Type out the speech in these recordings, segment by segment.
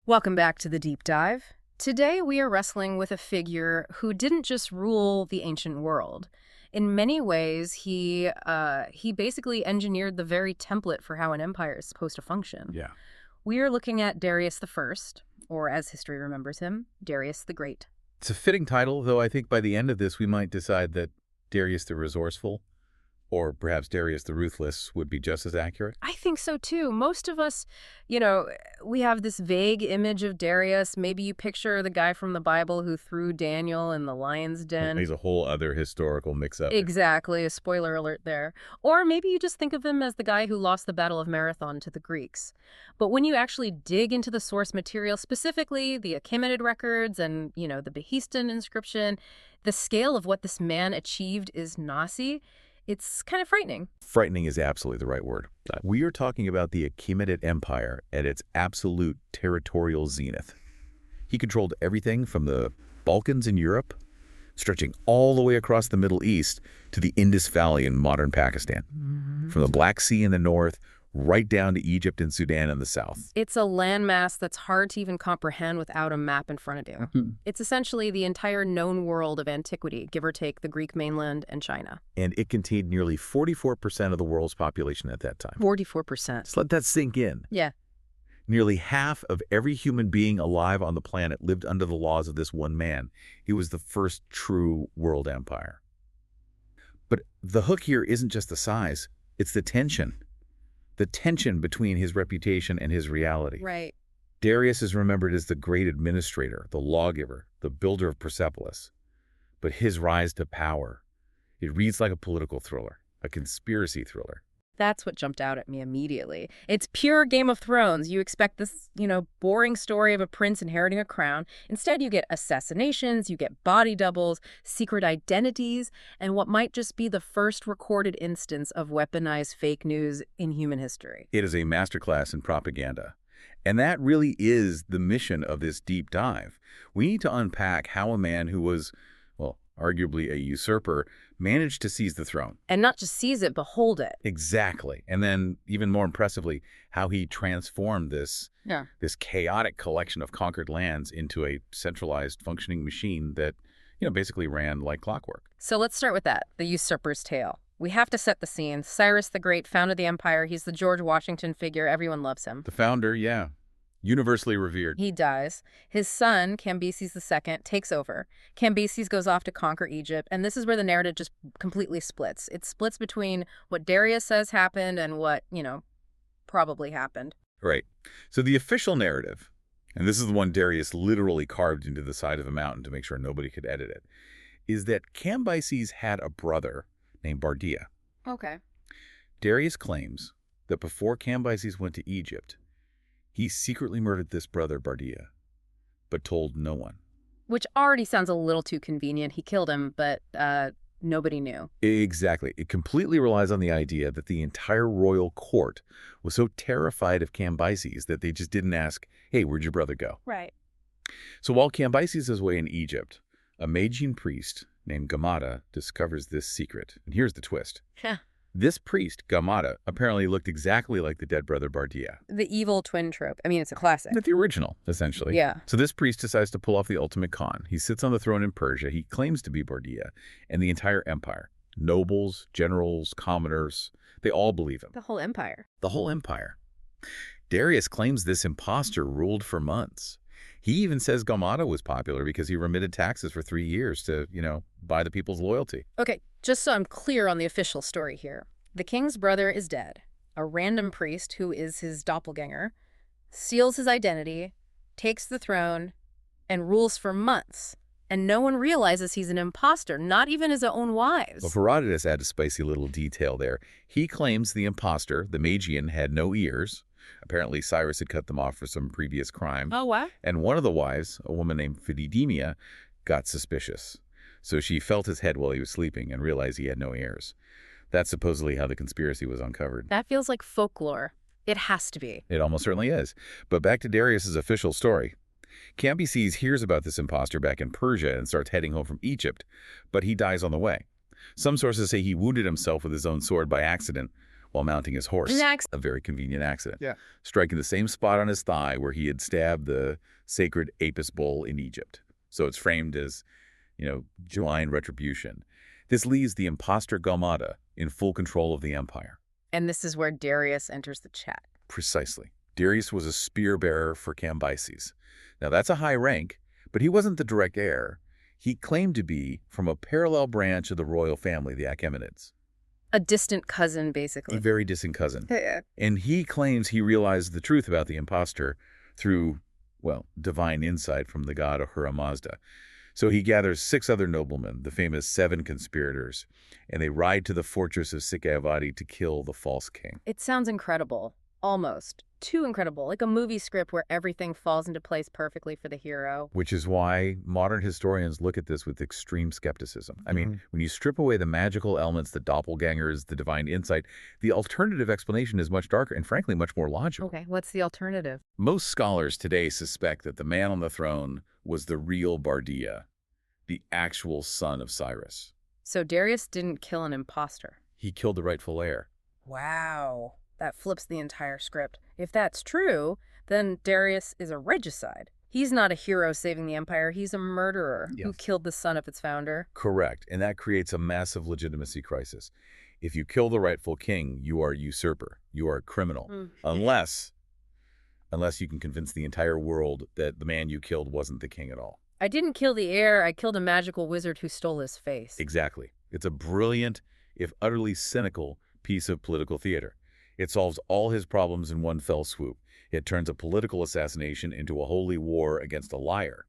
Welcome back to the deep dive. Today we are wrestling with a figure who didn't just rule the ancient world. In many ways, he basically engineered the very template for how an empire is supposed to function. Yeah. We are looking at Darius I, or as history remembers him, Darius the Great. It's a fitting title, though I think by the end of this we might decide that Darius the Resourceful, or perhaps Darius the Ruthless, would be just as accurate. I think so, too. Most of us, we have this vague image of Darius. Maybe you picture the guy from the Bible who threw Daniel in the lion's den. He's a whole other historical mix-up. Exactly. A spoiler alert there. Or maybe you just think of him as the guy who lost the Battle of Marathon to the Greeks. But when you actually dig into the source material, specifically the Achaemenid records and, the Behistun Inscription, the scale of what this man achieved is Nazi. It's kind of frightening. Frightening is absolutely the right word. We are talking about the Achaemenid Empire at its absolute territorial zenith. He controlled everything from the Balkans in Europe, stretching all the way across the Middle East to the Indus Valley in modern Pakistan. From the Black Sea in the north, right down to Egypt and Sudan in the south. It's a landmass that's hard to even comprehend without a map in front of you. It's essentially the entire known world of antiquity, give or take the Greek mainland and China. And it contained nearly 44% of the world's population at that time. 44%. Just let that sink in. Yeah. Nearly half of every human being alive on the planet lived under the laws of this one man. He was the first true world empire. But the hook here isn't just the size, it's the tension. The tension between his reputation and his reality. Right. Darius is remembered as the great administrator, the lawgiver, the builder of Persepolis. But his rise to power, it reads like a political thriller, a conspiracy thriller. That's what jumped out at me immediately. It's pure Game of Thrones. You expect this, boring story of a prince inheriting a crown. Instead, you get assassinations, you get body doubles, secret identities, and what might just be the first recorded instance of weaponized fake news in human history. It is a masterclass in propaganda. And that really is the mission of this deep dive. We need to unpack how a man who was, arguably a usurper, managed to seize the throne. And not just seize it, but hold it. Exactly. And then, even more impressively, how he transformed this chaotic collection of conquered lands into a centralized functioning machine that, basically ran like clockwork. So let's start with that, the usurper's tale. We have to set the scene. Cyrus the Great founded the empire. He's the George Washington figure. Everyone loves him. The founder, yeah. Universally revered. He dies. His son, Cambyses II, takes over. Cambyses goes off to conquer Egypt, and this is where the narrative just completely splits. It splits between what Darius says happened and what, probably happened. Right. So the official narrative, and this is the one Darius literally carved into the side of a mountain to make sure nobody could edit it, is that Cambyses had a brother named Bardia. Okay. Darius claims that before Cambyses went to Egypt, he secretly murdered this brother, Bardia, but told no one. Which already sounds a little too convenient. He killed him, but nobody knew. Exactly. It completely relies on the idea that the entire royal court was so terrified of Cambyses that they just didn't ask, hey, where'd your brother go? Right. So while Cambyses is away in Egypt, a Magian priest named Gamada discovers this secret. And here's the twist. This priest, Gamada, apparently looked exactly like the dead brother Bardia. The evil twin trope. I mean, it's a classic. The original, essentially. Yeah. So this priest decides to pull off the ultimate con. He sits on the throne in Persia. He claims to be Bardia, and the entire empire. Nobles, generals, commoners, they all believe him. The whole empire. The whole empire. Darius claims this imposter ruled for months. He even says Gamada was popular because he remitted taxes for 3 years to, buy the people's loyalty. Okay, just so I'm clear on the official story here. The king's brother is dead. A random priest, who is his doppelganger, steals his identity, takes the throne, and rules for months. And no one realizes he's an imposter, not even his own wives. Well, Herodotus adds a spicy little detail there. He claims the imposter, the Magian, had no ears. Apparently, Cyrus had cut them off for some previous crime. Oh, what? And one of the wives, a woman named Phididemia, got suspicious. So she felt his head while he was sleeping and realized he had no ears. That's supposedly how the conspiracy was uncovered. That feels like folklore. It has to be. It almost certainly is. But back to Darius's official story. Cambyses hears about this imposter back in Persia and starts heading home from Egypt, but he dies on the way. Some sources say he wounded himself with his own sword by accident, while mounting his horse. A very convenient accident. Yeah. Striking the same spot on his thigh where he had stabbed the sacred Apis bull in Egypt. So it's framed as, divine retribution. This leaves the imposter Gaumata in full control of the empire. And this is where Darius enters the chat. Precisely. Darius was a spear bearer for Cambyses. Now that's a high rank, but he wasn't the direct heir. He claimed to be from a parallel branch of the royal family, the Achaemenids. A distant cousin, basically. A very distant cousin. Yeah. And he claims he realized the truth about the impostor through, divine insight from the god Ahura Mazda. So he gathers 6 other noblemen, the famous 7 conspirators, and they ride to the fortress of Sikayavadi to kill the false king. It sounds incredible. Almost. Too incredible. Like a movie script where everything falls into place perfectly for the hero. Which is why modern historians look at this with extreme skepticism. I mean, when you strip away the magical elements, the doppelgangers, the divine insight, the alternative explanation is much darker and frankly much more logical. Okay, what's the alternative? Most scholars today suspect that the man on the throne was the real Bardia, the actual son of Cyrus. So Darius didn't kill an imposter. He killed the rightful heir. Wow. That flips the entire script. If that's true, then Darius is a regicide. He's not a hero saving the empire. He's a murderer who killed the son of its founder. Correct. And that creates a massive legitimacy crisis. If you kill the rightful king, you are a usurper. You are a criminal. Unless you can convince the entire world that the man you killed wasn't the king at all. I didn't kill the heir. I killed a magical wizard who stole his face. Exactly. It's a brilliant, if utterly cynical, piece of political theater. It solves all his problems in one fell swoop. It turns a political assassination into a holy war against a liar.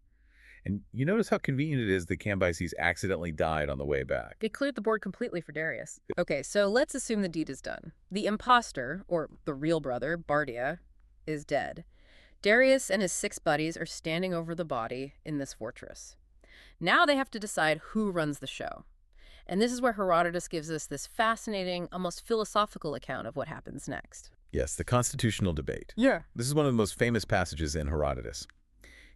And you notice how convenient it is that Cambyses accidentally died on the way back. It cleared the board completely for Darius. Okay, so let's assume the deed is done. The imposter, or the real brother, Bardia, is dead. Darius and his 6 buddies are standing over the body in this fortress. Now they have to decide who runs the show. And this is where Herodotus gives us this fascinating, almost philosophical account of what happens next. Yes, the constitutional debate. Yeah. This is one of the most famous passages in Herodotus.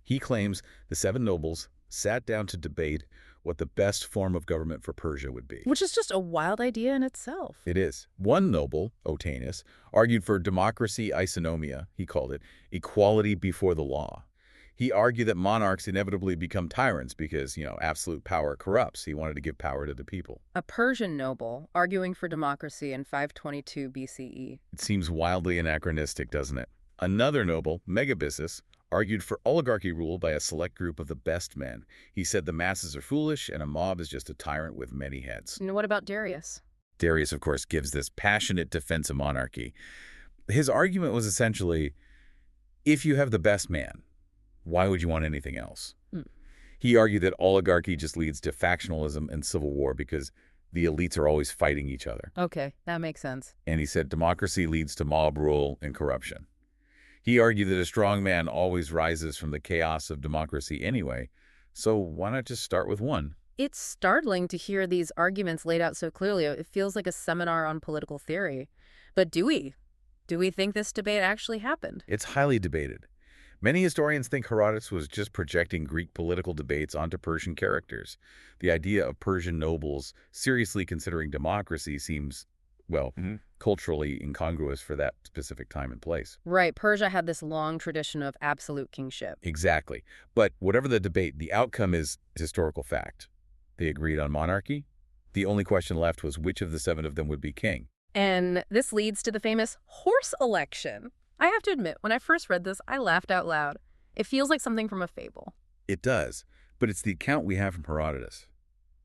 He claims the 7 nobles sat down to debate what the best form of government for Persia would be. Which is just a wild idea in itself. It is. One noble, Otanus, argued for democracy isonomia, he called it, equality before the law. He argued that monarchs inevitably become tyrants because, absolute power corrupts. He wanted to give power to the people. A Persian noble arguing for democracy in 522 BCE. It seems wildly anachronistic, doesn't it? Another noble, Megabyzus, argued for oligarchy rule by a select group of the best men. He said the masses are foolish and a mob is just a tyrant with many heads. And what about Darius? Darius, of course, gives this passionate defense of monarchy. His argument was essentially, if you have the best man, why would you want anything else? He argued that oligarchy just leads to factionalism and civil war because the elites are always fighting each other. Okay, that makes sense. And he said democracy leads to mob rule and corruption. He argued that a strong man always rises from the chaos of democracy anyway, so why not just start with one? It's startling to hear these arguments laid out so clearly. It feels like a seminar on political theory. But do we? Do we think this debate actually happened? It's highly debated. Many historians think Herodotus was just projecting Greek political debates onto Persian characters. The idea of Persian nobles seriously considering democracy seems, culturally incongruous for that specific time and place. Right. Persia had this long tradition of absolute kingship. Exactly. But whatever the debate, the outcome is historical fact. They agreed on monarchy. The only question left was which of the 7 of them would be king. And this leads to the famous horse election. I have to admit, when I first read this, I laughed out loud. It feels like something from a fable. It does, but it's the account we have from Herodotus.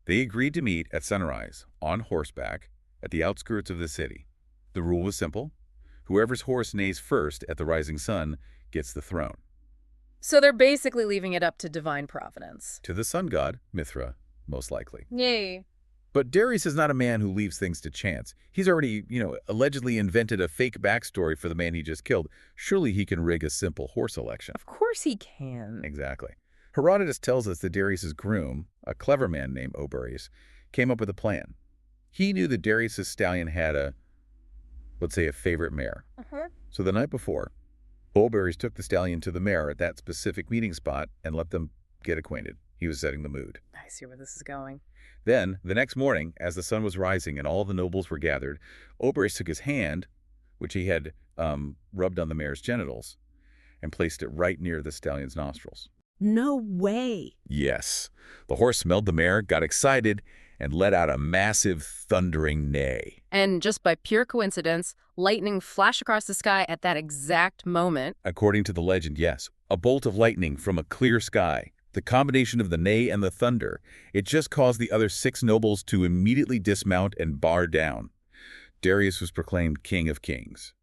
They agreed to meet at sunrise, on horseback, at the outskirts of the city. The rule was simple. Whoever's horse neighs first at the rising sun gets the throne. So they're basically leaving it up to divine providence. To the sun god, Mithra, most likely. Yay. But Darius is not a man who leaves things to chance. He's already, allegedly invented a fake backstory for the man he just killed. Surely he can rig a simple horse election. Of course he can. Exactly. Herodotus tells us that Darius's groom, a clever man named Oberis, came up with a plan. He knew that Darius's stallion had a favorite mare. So the night before, Oberis took the stallion to the mare at that specific meeting spot and let them get acquainted. He was setting the mood. I see where this is going. Then, the next morning, as the sun was rising and all the nobles were gathered, Oberys took his hand, which he had rubbed on the mare's genitals, and placed it right near the stallion's nostrils. No way. Yes. The horse smelled the mare, got excited, and let out a massive, thundering neigh. And just by pure coincidence, lightning flashed across the sky at that exact moment. According to the legend, yes. A bolt of lightning from a clear sky. The combination of the neigh and the thunder, it just caused the other 6 nobles to immediately dismount and bar down. Darius was proclaimed King of Kings.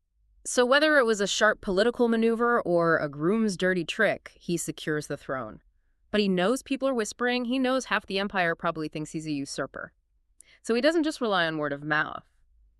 So whether it was a sharp political maneuver or a groom's dirty trick, he secures the throne. But he knows people are whispering. He knows half the empire probably thinks he's a usurper. So he doesn't just rely on word of mouth.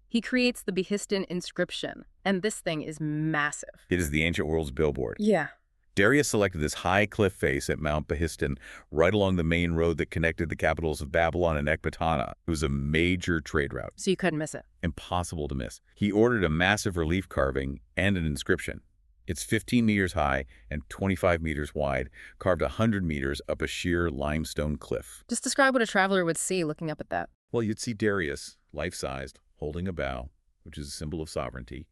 He creates the Behistun Inscription, and this thing is massive. It is the ancient world's billboard. Yeah. Darius selected this high cliff face at Mount Behistun, right along the main road that connected the capitals of Babylon and Ecbatana. It was a major trade route. So you couldn't miss it. Impossible to miss. He ordered a massive relief carving and an inscription. It's 15 meters high and 25 meters wide, carved 100 meters up a sheer limestone cliff. Just describe what a traveler would see looking up at that. Well, you'd see Darius, life-sized, holding a bow, which is a symbol of sovereignty.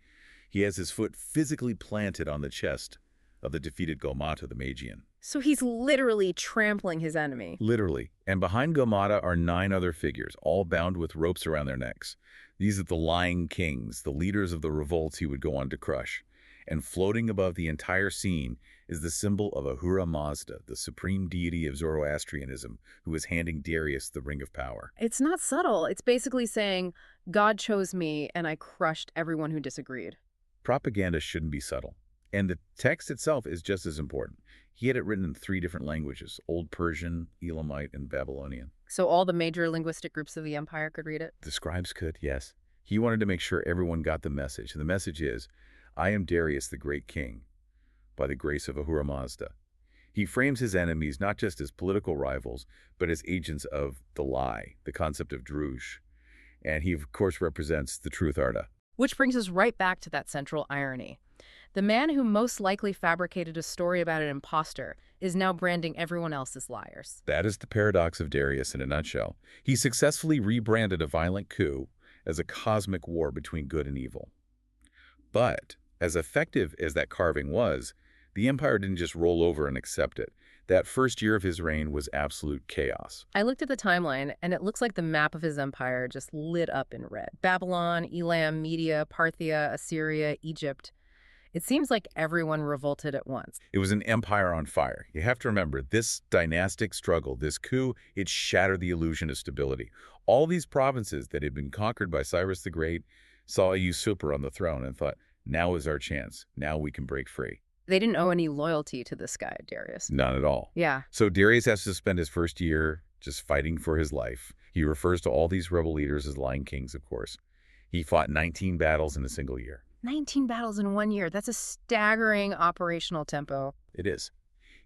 He has his foot physically planted on the chest of the defeated Gaumata the Magian. So he's literally trampling his enemy. Literally. And behind Gaumata are 9 other figures, all bound with ropes around their necks. These are the lying kings, the leaders of the revolts he would go on to crush. And floating above the entire scene is the symbol of Ahura Mazda, the supreme deity of Zoroastrianism, who is handing Darius the Ring of Power. It's not subtle. It's basically saying, God chose me and I crushed everyone who disagreed. Propaganda shouldn't be subtle. And the text itself is just as important. He had it written in 3 different languages, Old Persian, Elamite, and Babylonian. So all the major linguistic groups of the empire could read it? The scribes could, yes. He wanted to make sure everyone got the message. And the message is, I am Darius the Great King, by the grace of Ahura Mazda. He frames his enemies not just as political rivals, but as agents of the lie, the concept of Druj. And he, of course, represents the truth Arda. Which brings us right back to that central irony. The man who most likely fabricated a story about an imposter is now branding everyone else as liars. That is the paradox of Darius in a nutshell. He successfully rebranded a violent coup as a cosmic war between good and evil. But as effective as that carving was, the empire didn't just roll over and accept it. That first year of his reign was absolute chaos. I looked at the timeline, and it looks like the map of his empire just lit up in red. Babylon, Elam, Media, Parthia, Assyria, Egypt. It seems like everyone revolted at once. It was an empire on fire. You have to remember, this dynastic struggle, this coup, it shattered the illusion of stability. All these provinces that had been conquered by Cyrus the Great saw a usurper on the throne and thought, now is our chance. Now we can break free. They didn't owe any loyalty to this guy, Darius. None at all. Yeah. So Darius has to spend his first year just fighting for his life. He refers to all these rebel leaders as lying kings, of course. He fought 19 battles in a single year. 19 battles in 1 year. That's a staggering operational tempo. It is.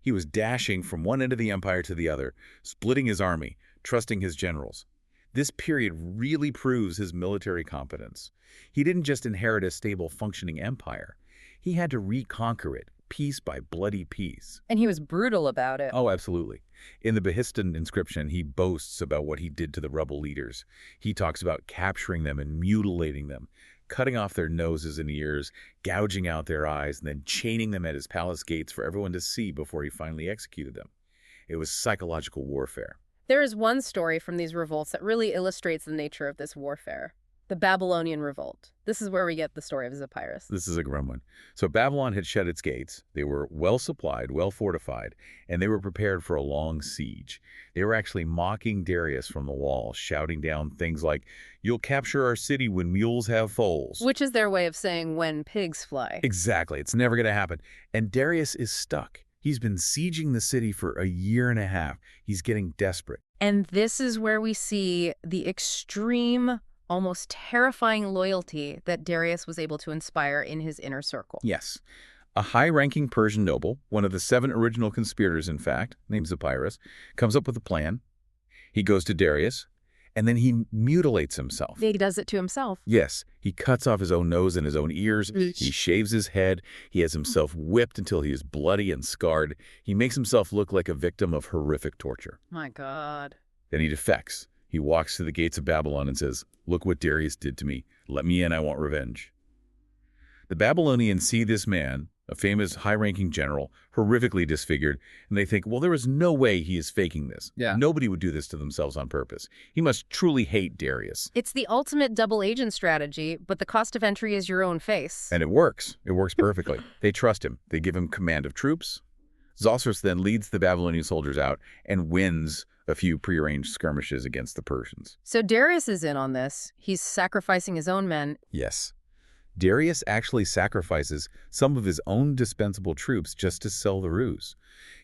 He was dashing from one end of the empire to the other, splitting his army, trusting his generals. This period really proves his military competence. He didn't just inherit a stable, functioning empire. He had to reconquer it, piece by bloody piece. And he was brutal about it. Oh, absolutely. In the Behistun Inscription, he boasts about what he did to the rebel leaders. He talks about capturing them and mutilating them, cutting off their noses and ears, gouging out their eyes, and then chaining them at his palace gates for everyone to see before he finally executed them. It was psychological warfare. There is one story from these revolts that really illustrates the nature of this warfare. The Babylonian Revolt. This is where we get the story of Zopyrus. This is a grim one. So Babylon had shut its gates. They were well supplied, well fortified, and they were prepared for a long siege. They were actually mocking Darius from the wall, shouting down things like, "You'll capture our city when mules have foals." Which is their way of saying when pigs fly. Exactly. It's never going to happen. And Darius is stuck. He's been sieging the city for a year and a half. He's getting desperate. And this is where we see the extreme, almost terrifying loyalty that Darius was able to inspire in his inner circle. Yes. A high-ranking Persian noble, one of the 7 original conspirators, in fact, named Zopyrus, comes up with a plan. He goes to Darius, And then he mutilates himself. He does it to himself. Yes, he cuts off his own nose and his own ears. He shaves his head. He has himself whipped until he is bloody and scarred. He makes himself look like a victim of horrific torture. My God. Then he defects. He walks to the gates of Babylon and says, "Look what Darius did to me. Let me in, I want revenge." The Babylonians see this man, a famous high-ranking general, horrifically disfigured, and they think, well, there is no way he is faking this. Yeah. Nobody would do this to themselves on purpose. He must truly hate Darius. It's the ultimate double agent strategy, but the cost of entry is your own face. And it works. It works perfectly. They trust him. They give him command of troops. Zosras then leads the Babylonian soldiers out and wins a few prearranged skirmishes against the Persians. So Darius is in on this. He's sacrificing his own men. Yes. Darius actually sacrifices some of his own dispensable troops just to sell the ruse.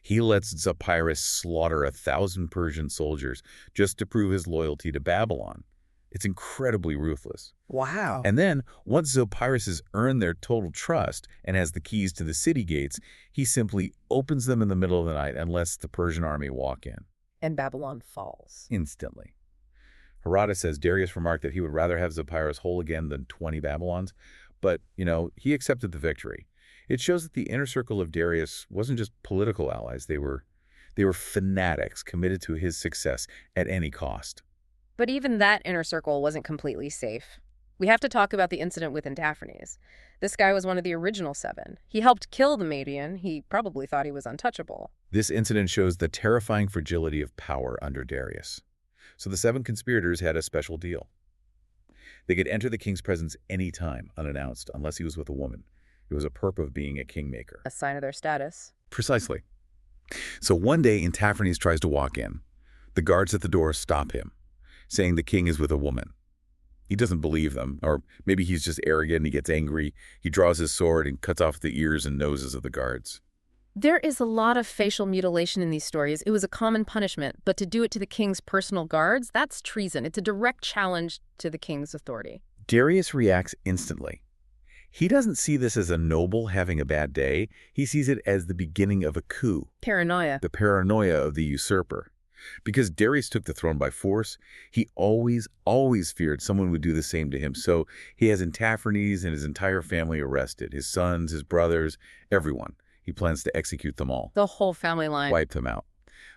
He lets Zopyrus slaughter 1,000 Persian soldiers just to prove his loyalty to Babylon. It's incredibly ruthless. Wow. And then, once Zopyrus has earned their total trust and has the keys to the city gates, he simply opens them in the middle of the night and lets the Persian army walk in. And Babylon falls. Instantly. Herodotus says Darius remarked that he would rather have Zopyrus whole again than 20 Babylons, but, he accepted the victory. It shows that the inner circle of Darius wasn't just political allies. They were fanatics committed to his success at any cost. But even that inner circle wasn't completely safe. We have to talk about the incident with Antaphernes. This guy was one of the original 7. He helped kill the Median. He probably thought he was untouchable. This incident shows the terrifying fragility of power under Darius. So the 7 conspirators had a special deal. They could enter the king's presence any time, unannounced, unless he was with a woman. It was a perk of being a kingmaker. A sign of their status. Precisely. So one day, Antaphernes tries to walk in. The guards at the door stop him, saying the king is with a woman. He doesn't believe them, or maybe he's just arrogant and he gets angry. He draws his sword and cuts off the ears and noses of the guards. There is a lot of facial mutilation in these stories. It was a common punishment, but to do it to the king's personal guards, that's treason. It's a direct challenge to the king's authority. Darius reacts instantly. He doesn't see this as a noble having a bad day. He sees it as the beginning of a coup. Paranoia. The paranoia of the usurper. Because Darius took the throne by force, he always feared someone would do the same to him. So he has Antaphernes and his entire family arrested, his sons, his brothers, everyone. He plans to execute them all. The whole family line. Wipe them out.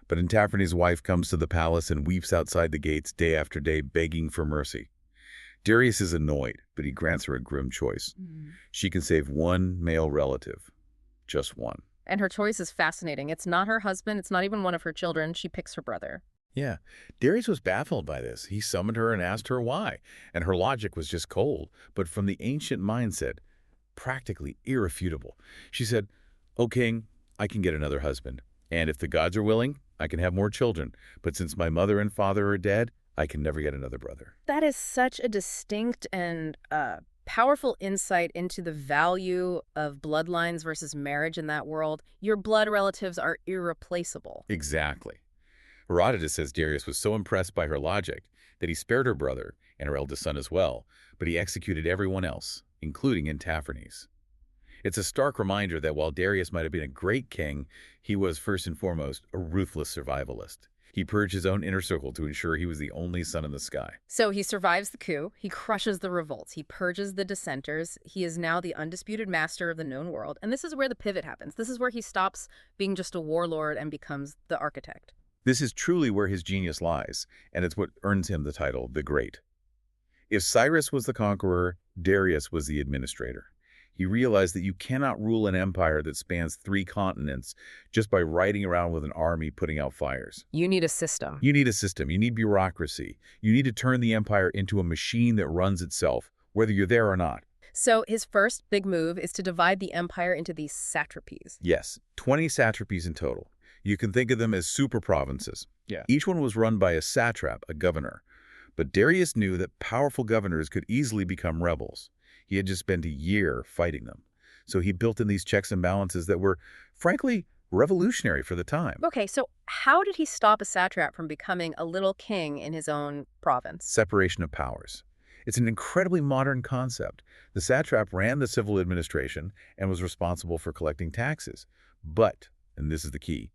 But Antaphernes' wife comes to the palace and weeps outside the gates day after day, begging for mercy. Darius is annoyed, but he grants her a grim choice. She can save one male relative. Just one. And her choice is fascinating. It's not her husband. It's not even one of her children. She picks her brother. Yeah. Darius was baffled by this. He summoned her and asked her why. And her logic was just cold, but from the ancient mindset, practically irrefutable. She said, "O king, I can get another husband. And if the gods are willing, I can have more children. But since my mother and father are dead, I can never get another brother." That is such a distinct and powerful insight into the value of bloodlines versus marriage in that world. Your blood relatives are irreplaceable. Exactly. Herodotus says Darius was so impressed by her logic that he spared her brother and her eldest son as well, but he executed everyone else, including Antaphernes. It's a stark reminder that while Darius might have been a great king, he was first and foremost a ruthless survivalist. He purged his own inner circle to ensure he was the only sun in the sky. So he survives the coup, he crushes the revolts, he purges the dissenters, he is now the undisputed master of the known world, and this is where the pivot happens. This is where he stops being just a warlord and becomes the architect. This is truly where his genius lies, and it's what earns him the title, the Great. If Cyrus was the conqueror, Darius was the administrator. He realized that you cannot rule an empire that spans 3 continents just by riding around with an army putting out fires. You need a system. You need a system. You need bureaucracy. You need to turn the empire into a machine that runs itself, whether you're there or not. So his first big move is to divide the empire into these satrapies. Yes, 20 satrapies in total. You can think of them as super provinces. Yeah. Each one was run by a satrap, a governor. But Darius knew that powerful governors could easily become rebels. He had just spent a year fighting them. So he built in these checks and balances that were, frankly, revolutionary for the time. Okay, so how did he stop a satrap from becoming a little king in his own province? Separation of powers. It's an incredibly modern concept. The satrap ran the civil administration and was responsible for collecting taxes. But, and this is the key,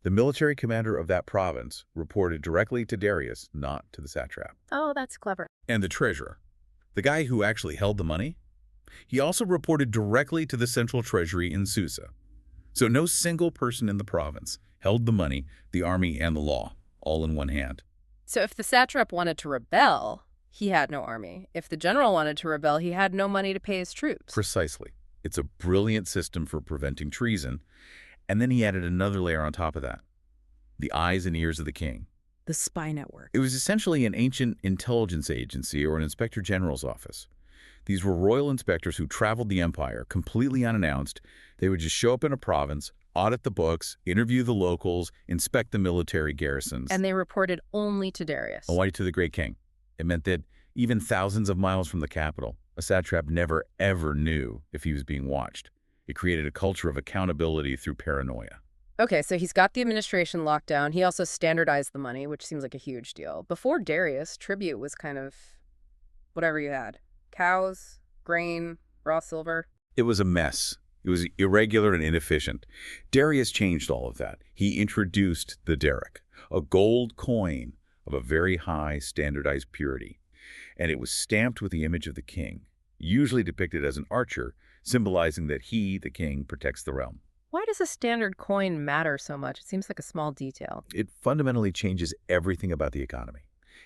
The military commander of that province reported directly to Darius, not to the satrap. Oh, that's clever. And the treasurer, the guy who actually held the money, he also reported directly to the central treasury in Susa. So no single person in the province held the money, the army, and the law, all in one hand. So if the satrap wanted to rebel, he had no army. If the general wanted to rebel, he had no money to pay his troops. Precisely. It's a brilliant system for preventing treason. And then he added another layer on top of that, the eyes and ears of the king. The spy network. It was essentially an ancient intelligence agency or an inspector general's office. These were royal inspectors who traveled the empire completely unannounced. They would just show up in a province, audit the books, interview the locals, inspect the military garrisons. And they reported only to Darius. Only to the great king. It meant that even thousands of miles from the capital, a satrap never, ever knew if he was being watched. It created a culture of accountability through paranoia. Okay, so he's got the administration locked down. He also standardized the money, which seems like a huge deal. Before Darius, tribute was kind of whatever you had. Cows, grain, raw silver. It was a mess. It was irregular and inefficient. Darius changed all of that. He introduced the daric, a gold coin of a very high standardized purity. And it was stamped with the image of the king, usually depicted as an archer, symbolizing that he, the king, protects the realm. Why does a standard coin matter so much? It seems like a small detail. It fundamentally changes everything about the economy.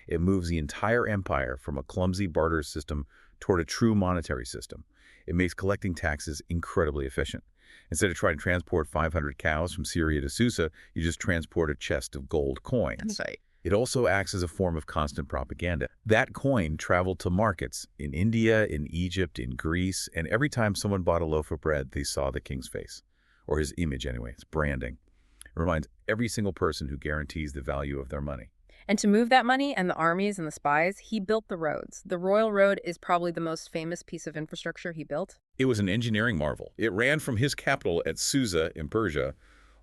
It moves the entire empire from a clumsy barter system toward a true monetary system. It makes collecting taxes incredibly efficient. Instead of trying to transport 500 cows from Syria to Susa, you just transport a chest of gold coins. That's right. It also acts as a form of constant propaganda. That coin traveled to markets in India, in Egypt, in Greece, and every time someone bought a loaf of bread, they saw the king's face, or his image anyway. It's branding. It reminds every single person who guarantees the value of their money. And to move that money and the armies and the spies, he built the roads. The Royal Road is probably the most famous piece of infrastructure he built. It was an engineering marvel. It ran from his capital at Susa in Persia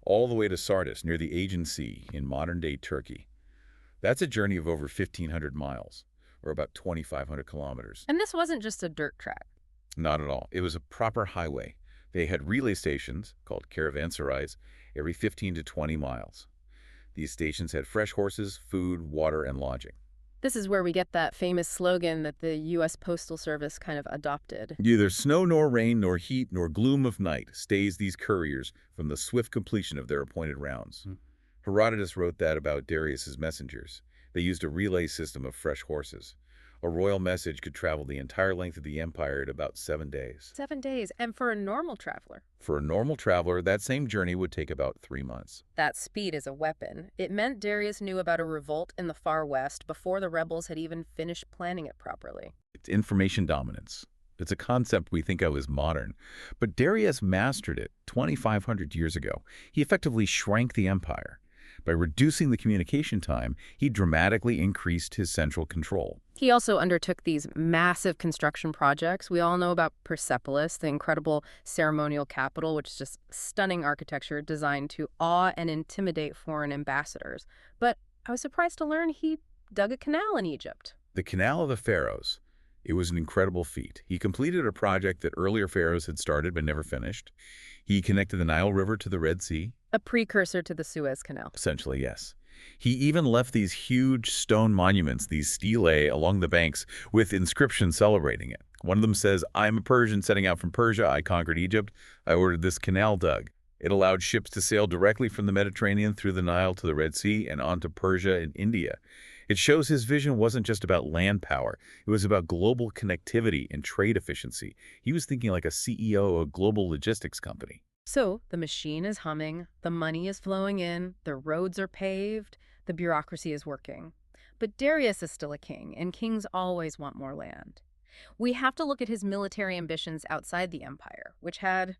all the way to Sardis near the Aegean Sea in modern-day Turkey. That's a journey of over 1,500 miles, or about 2,500 kilometers. And this wasn't just a dirt track. Not at all. It was a proper highway. They had relay stations, called caravanserais, every 15 to 20 miles. These stations had fresh horses, food, water, and lodging. This is where we get that famous slogan that the U.S. Postal Service kind of adopted. Neither snow nor rain nor heat nor gloom of night stays these couriers from the swift completion of their appointed rounds. Herodotus wrote that about Darius's messengers. They used a relay system of fresh horses. A royal message could travel the entire length of the empire in about 7 days. 7 days, and for a normal traveler. For a normal traveler, that same journey would take about 3 months. That speed is a weapon. It meant Darius knew about a revolt in the far west before the rebels had even finished planning it properly. It's information dominance. It's a concept we think of as modern, but Darius mastered it 2,500 years ago. He effectively shrank the empire. By reducing the communication time, he dramatically increased his central control. He also undertook these massive construction projects. We all know about Persepolis, the incredible ceremonial capital, which is just stunning architecture designed to awe and intimidate foreign ambassadors. But I was surprised to learn he dug a canal in Egypt. The Canal of the Pharaohs. It was an incredible feat. He completed a project that earlier pharaohs had started but never finished. He connected the Nile River to the Red Sea. A precursor to the Suez Canal. Essentially, yes. He even left these huge stone monuments, these stelae, along the banks with inscriptions celebrating it. One of them says, "I'm a Persian setting out from Persia. I conquered Egypt. I ordered this canal dug." It allowed ships to sail directly from the Mediterranean through the Nile to the Red Sea and on to Persia and India. It shows his vision wasn't just about land power. It was about global connectivity and trade efficiency. He was thinking like a CEO of a global logistics company. So the machine is humming, the money is flowing in, the roads are paved, the bureaucracy is working. But Darius is still a king, and kings always want more land. We have to look at his military ambitions outside the empire, which had,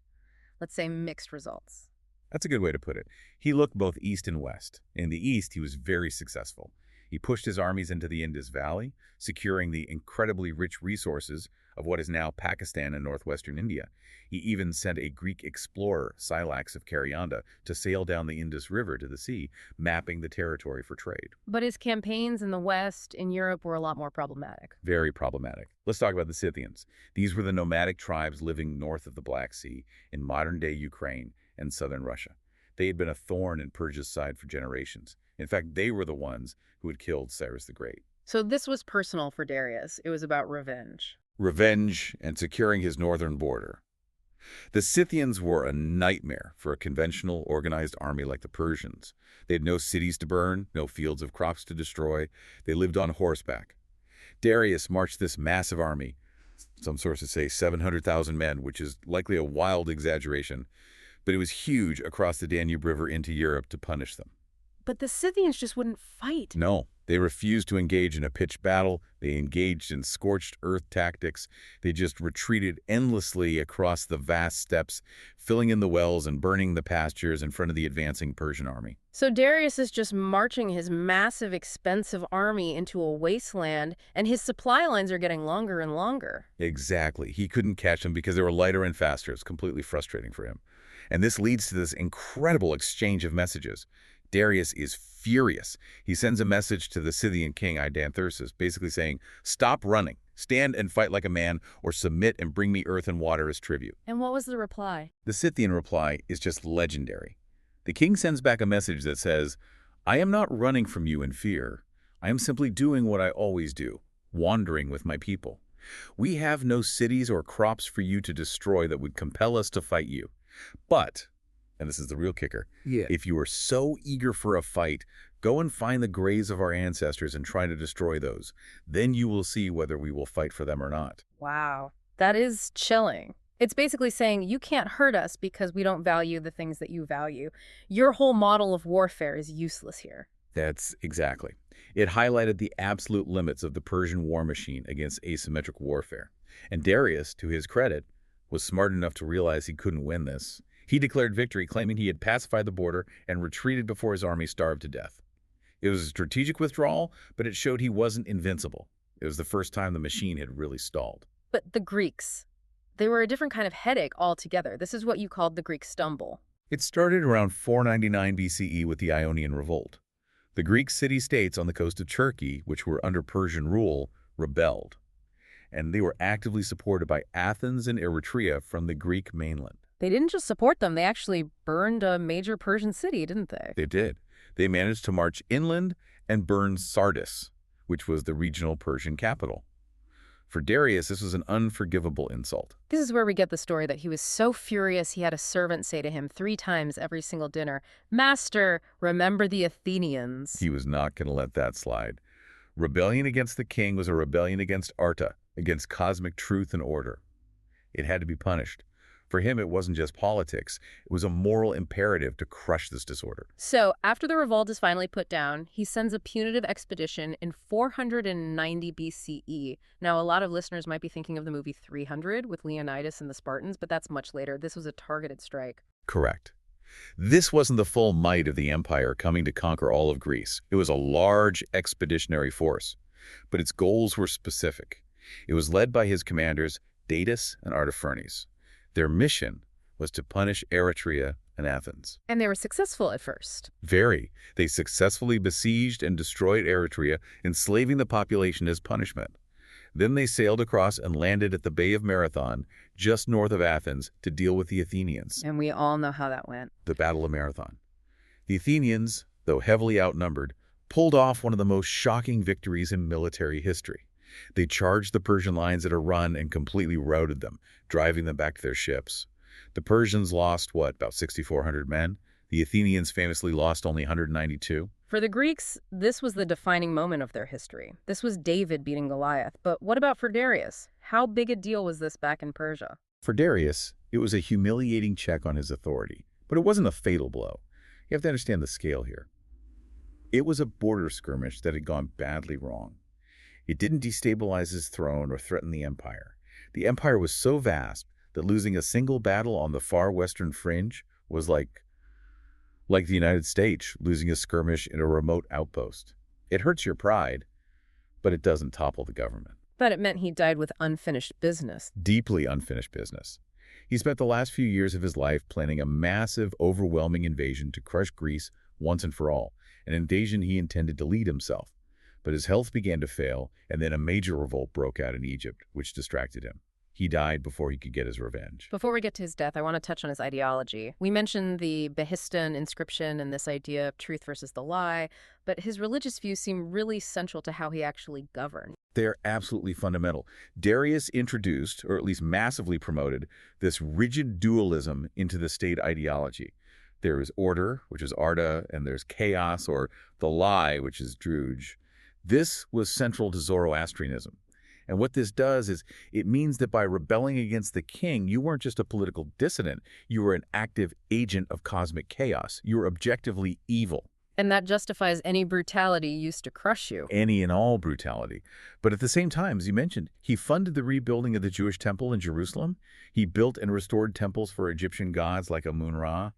let's say, mixed results. That's a good way to put it. He looked both east and west. In the east, he was very successful. He pushed his armies into the Indus Valley, securing the incredibly rich resources of what is now Pakistan and northwestern India. He even sent a Greek explorer, Scylax of Karyanda, to sail down the Indus River to the sea, mapping the territory for trade. But his campaigns in the West, in Europe, were a lot more problematic. Very problematic. Let's talk about the Scythians. These were the nomadic tribes living north of the Black Sea in modern-day Ukraine and southern Russia. They had been a thorn in Persia's side for generations. In fact, they were the ones who had killed Cyrus the Great. So this was personal for Darius. It was about revenge. Revenge and securing his northern border. The Scythians were a nightmare for a conventional, organized army like the Persians. They had no cities to burn, no fields of crops to destroy. They lived on horseback. Darius marched this massive army, some sources say 700,000 men, which is likely a wild exaggeration, but it was huge across the Danube River into Europe to punish them. But the Scythians just wouldn't fight. No, they refused to engage in a pitched battle. They engaged in scorched earth tactics. They just retreated endlessly across the vast steppes, filling in the wells and burning the pastures in front of the advancing Persian army. So Darius is just marching his massive, expensive army into a wasteland, and his supply lines are getting longer and longer. Exactly. He couldn't catch them because they were lighter and faster. It's completely frustrating for him. And this leads to this incredible exchange of messages. Darius is furious. He sends a message to the Scythian king, Idanthyrsus, basically saying, "Stop running, stand and fight like a man, or submit and bring me earth and water as tribute." And what was the reply? The Scythian reply is just legendary. The king sends back a message that says, "I am not running from you in fear. I am simply doing what I always do, wandering with my people. We have no cities or crops for you to destroy that would compel us to fight you. But," and this is the real kicker, "if you are so eager for a fight, go and find the graves of our ancestors and try to destroy those. Then you will see whether we will fight for them or not." Wow, that is chilling. It's basically saying you can't hurt us because we don't value the things that you value. Your whole model of warfare is useless here. That's exactly. It highlighted the absolute limits of the Persian war machine against asymmetric warfare. And Darius, to his credit, was smart enough to realize he couldn't win this. He declared victory, claiming he had pacified the border and retreated before his army starved to death. It was a strategic withdrawal, but it showed he wasn't invincible. It was the first time the machine had really stalled. But the Greeks, they were a different kind of headache altogether. This is what you called the Greek stumble. It started around 499 BCE with the Ionian Revolt. The Greek city-states on the coast of Turkey, which were under Persian rule, rebelled. And they were actively supported by Athens and Eretria from the Greek mainland. They didn't just support them, they actually burned a major Persian city, didn't they? They did. They managed to march inland and burn Sardis, which was the regional Persian capital. For Darius, this was an unforgivable insult. This is where we get the story that he was so furious he had a servant say to him 3 times every single dinner, "Master, remember the Athenians." He was not going to let that slide. Rebellion against the king was a rebellion against Arta, against cosmic truth and order. It had to be punished. For him, it wasn't just politics. It was a moral imperative to crush this disorder. So, after the revolt is finally put down, he sends a punitive expedition in 490 BCE. Now, a lot of listeners might be thinking of the movie 300 with Leonidas and the Spartans, but that's much later. This was a targeted strike. Correct. This wasn't the full might of the empire coming to conquer all of Greece. It was a large expeditionary force, but its goals were specific. It was led by his commanders, Datis and Artaphernes. Their mission was to punish Eretria and Athens. And they were successful at first. Very. They successfully besieged and destroyed Eretria, enslaving the population as punishment. Then they sailed across and landed at the Bay of Marathon, just north of Athens, to deal with the Athenians. And we all know how that went. The Battle of Marathon. The Athenians, though heavily outnumbered, pulled off one of the most shocking victories in military history. They charged the Persian lines at a run and completely routed them, driving them back to their ships. The Persians lost, about 6,400 men? The Athenians famously lost only 192. For the Greeks, this was the defining moment of their history. This was David beating Goliath. But what about for Darius? How big a deal was this back in Persia? For Darius, it was a humiliating check on his authority, but it wasn't a fatal blow. You have to understand the scale here. It was a border skirmish that had gone badly wrong. It didn't destabilize his throne or threaten the empire. The empire was so vast that losing a single battle on the far western fringe was like the United States losing a skirmish in a remote outpost. It hurts your pride, but it doesn't topple the government. But it meant he died with unfinished business. Deeply unfinished business. He spent the last few years of his life planning a massive, overwhelming invasion to crush Greece once and for all, an invasion he intended to lead himself. But his health began to fail, and then a major revolt broke out in Egypt, which distracted him. He died before he could get his revenge. Before we get to his death, I want to touch on his ideology. We mentioned the Behistun Inscription and this idea of truth versus the lie, but his religious views seem really central to how he actually governed. They're absolutely fundamental. Darius introduced, or at least massively promoted, this rigid dualism into the state ideology. There is order, which is Arda, and there's chaos, or the lie, which is Druj. This was central to Zoroastrianism. And what this does is it means that by rebelling against the king, you weren't just a political dissident, you were an active agent of cosmic chaos. You were objectively evil. And that justifies any brutality used to crush you. Any and all brutality. But at the same time, as you mentioned, he funded the rebuilding of the Jewish temple in Jerusalem. He built and restored temples for Egyptian gods like Amun-Ra.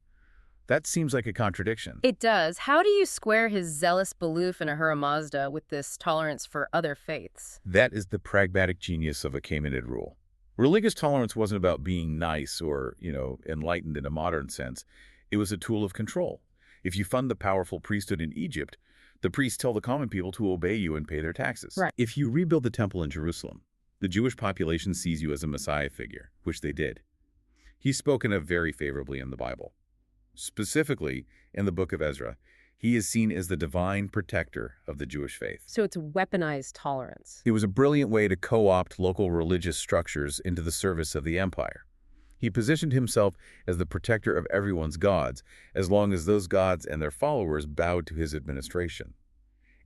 That seems like a contradiction. It does. How do you square his zealous belief in Ahura Mazda with this tolerance for other faiths? That is the pragmatic genius of Achaemenid rule. Religious tolerance wasn't about being nice or, enlightened in a modern sense. It was a tool of control. If you fund the powerful priesthood in Egypt, the priests tell the common people to obey you and pay their taxes. Right. If you rebuild the temple in Jerusalem, the Jewish population sees you as a Messiah figure, which they did. He's spoken of very favorably in the Bible. Specifically, in the book of Ezra, he is seen as the divine protector of the Jewish faith. So it's weaponized tolerance. It was a brilliant way to co-opt local religious structures into the service of the empire. He positioned himself as the protector of everyone's gods, as long as those gods and their followers bowed to his administration.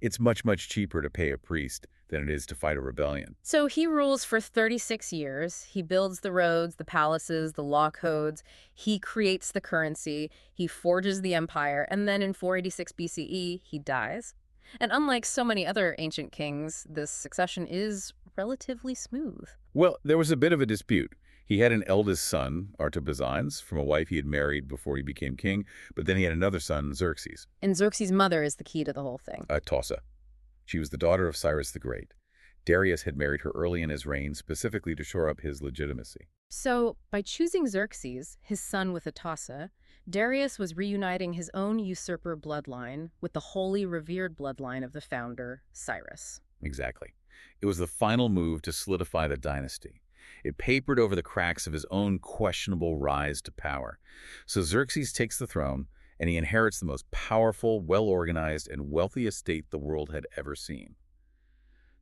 It's much, much cheaper to pay a priest than it is to fight a rebellion. So he rules for 36 years. He builds the roads, the palaces, the law codes. He creates the currency. He forges the empire. And then in 486 BCE, he dies. And unlike so many other ancient kings, this succession is relatively smooth. Well, there was a bit of a dispute. He had an eldest son, Artabazanes, from a wife he had married before he became king, but then he had another son, Xerxes. And Xerxes' mother is the key to the whole thing. Tossa. She was the daughter of Cyrus the Great. Darius had married her early in his reign, specifically to shore up his legitimacy. So, by choosing Xerxes, his son with Atossa, Darius was reuniting his own usurper bloodline with the holy, revered bloodline of the founder, Cyrus. Exactly. It was the final move to solidify the dynasty. It papered over the cracks of his own questionable rise to power. So Xerxes takes the throne, and he inherits the most powerful, well-organized, and wealthiest state the world had ever seen.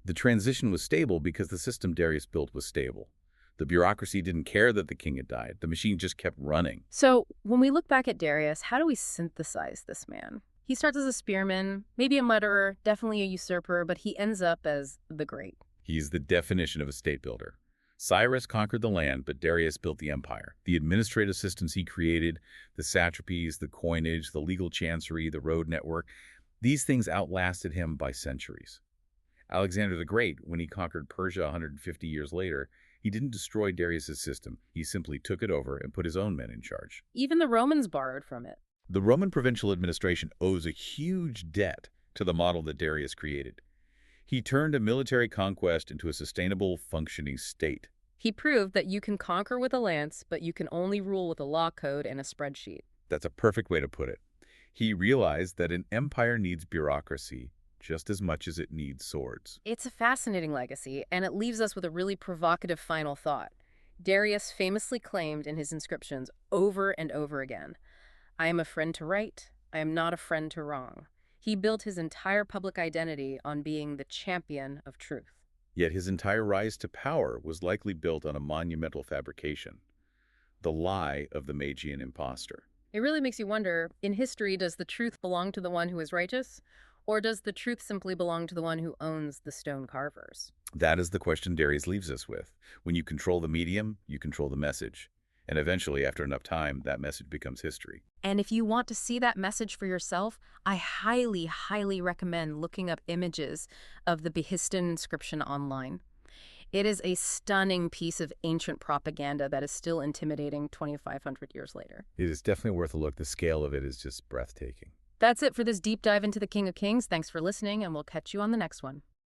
The transition was stable because the system Darius built was stable. The bureaucracy didn't care that the king had died. The machine just kept running. So, when we look back at Darius, how do we synthesize this man? He starts as a spearman, maybe a mutterer, definitely a usurper, but he ends up as the Great. He's the definition of a state builder. Cyrus conquered the land, but Darius built the empire. The administrative systems he created, the satrapies, the coinage, the legal chancery, the road network, these things outlasted him by centuries. Alexander the Great, when he conquered Persia 150 years later, he didn't destroy Darius's system. He simply took it over and put his own men in charge. Even the Romans borrowed from it. The Roman provincial administration owes a huge debt to the model that Darius created. He turned a military conquest into a sustainable, functioning state. He proved that you can conquer with a lance, but you can only rule with a law code and a spreadsheet. That's a perfect way to put it. He realized that an empire needs bureaucracy just as much as it needs swords. It's a fascinating legacy, and it leaves us with a really provocative final thought. Darius famously claimed in his inscriptions over and over again, "I am a friend to right, I am not a friend to wrong." He built his entire public identity on being the champion of truth. Yet his entire rise to power was likely built on a monumental fabrication, the lie of the Magian impostor. It really makes you wonder, in history, does the truth belong to the one who is righteous? Or does the truth simply belong to the one who owns the stone carvers? That is the question Darius leaves us with. When you control the medium, you control the message. And eventually, after enough time, that message becomes history. And if you want to see that message for yourself, I highly, highly recommend looking up images of the Behistun Inscription online. It is a stunning piece of ancient propaganda that is still intimidating 2,500 years later. It is definitely worth a look. The scale of it is just breathtaking. That's it for this deep dive into the King of Kings. Thanks for listening, and we'll catch you on the next one.